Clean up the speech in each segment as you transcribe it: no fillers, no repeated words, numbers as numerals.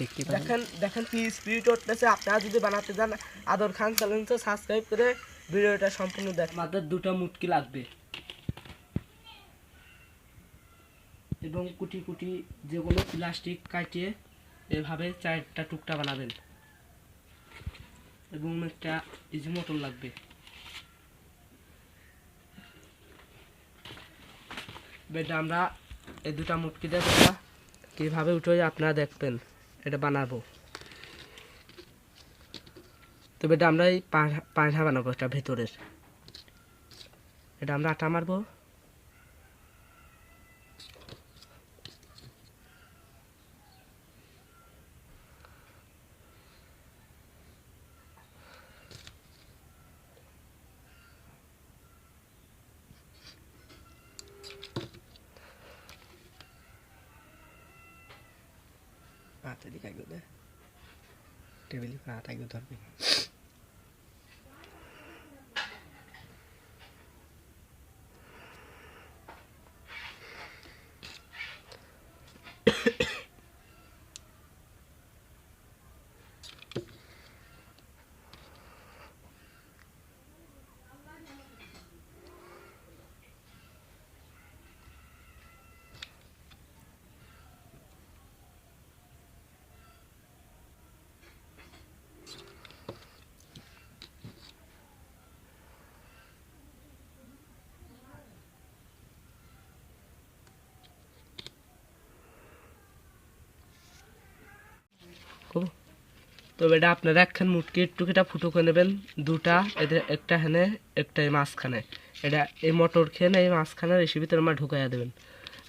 দেখতে দেখেন দেখেন কি স্পিড উঠতেছে। আপনারা যদি বানাতে চান আদর খান চ্যানেলটা সাবস্ক্রাইব করে ভিডিওটা সম্পূর্ণ দেখেন। আমাদের দুটো মুটকি লাগবে এবং কুটি কুটি যেগুলো প্লাস্টিক কাটিয়ে এভাবে 4টা টুকটা বানাবেন এবং একটা ইজি মোটর লাগবে। বেটা আমরা এই দুটা মুটকি দিয়ে কীভাবে উঠে আপনারা দেখবেন এটা বানাবো। তো বেটা আমরা এই পায়রা বানাবো, এটা ভেতরের এটা আমরা আটা মারবো। আটা দিকে আগে টেবিল আটা আগে ধরবে। তো বেটা আপনারা একখান মুটকির টুকিটা ফুটো করে নেবেন, দুটা এদের একটা হেনে একটা এই মাঝখানে। এটা এই মটর খেয়ে এই মাঝখানে রেসিপিতে আমার ঢুকাইয়া দেবেন।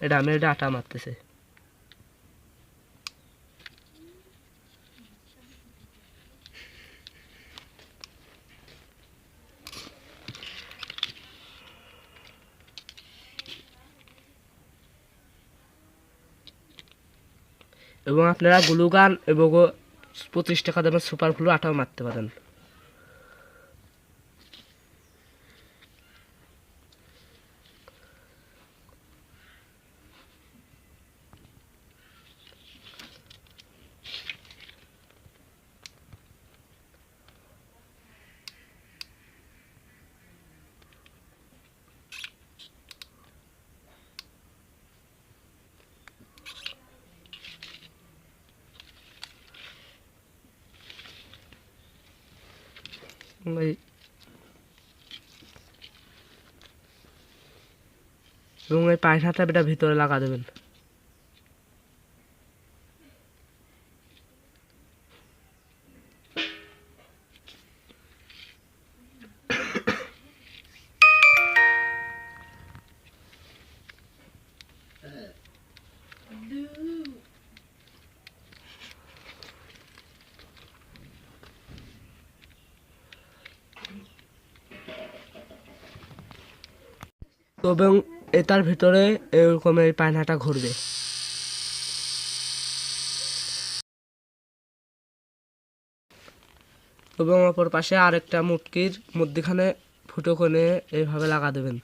এটা আমি এটা আটা মারতেছে। এবং আপনারা গ্লুগান এবং 25 টাকা দামের সুপার গ্লু আটাও মারতে পারেন। এবং এই পায়রাটা এটা ভিতরে লাগা দেবেন। এবং এটার ভিতরে এরকম এই পায়নাটা ঘুরবে। এবং অপর পাশে আরেকটা মুটকির মধ্যখানে ফুটো করে এইভাবে লাগা দেবেন।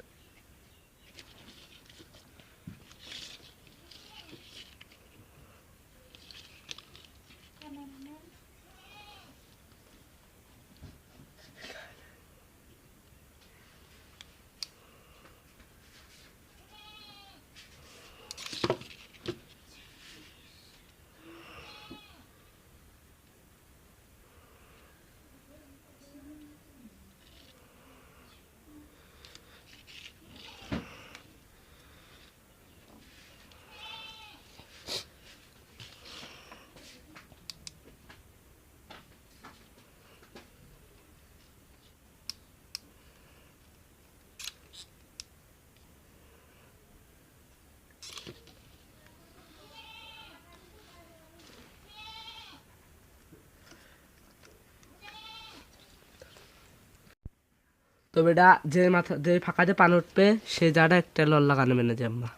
তো বেটা যে মাথা যে ফাঁকাতে পান উঠবে সে জায়গাটা একটা লল লাগানো মেনে যে আম্মা।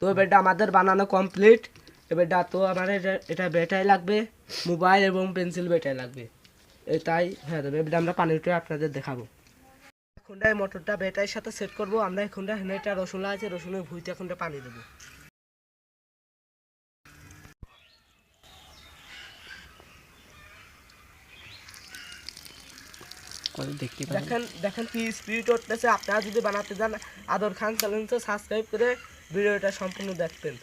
তো এবারটা আমাদের বানানো কমপ্লিট। এবারটা তো আমার এটা ব্যাটারি লাগবে, মোবাইল এবং পেন্সিল ব্যাটারি লাগবে, তাই হ্যাঁ দেবে। এবারটা আমরা পানিটা আপনাদের দেখাবো। এখনটা এই মোটরটা ব্যাটারির সাথে সেট করব। আমরা এখনটা এটা রসুন আছে, রসুনের ভুঁইতে এখনটা পানি দেবো। দেখেন দেখেন কি স্পিড উঠতেছে। আপনারা যদি বানাতে যান আদর খান চ্যানেলটা সাবস্ক্রাইব করে ভিডিওটা সম্পূর্ণ দেখতেন।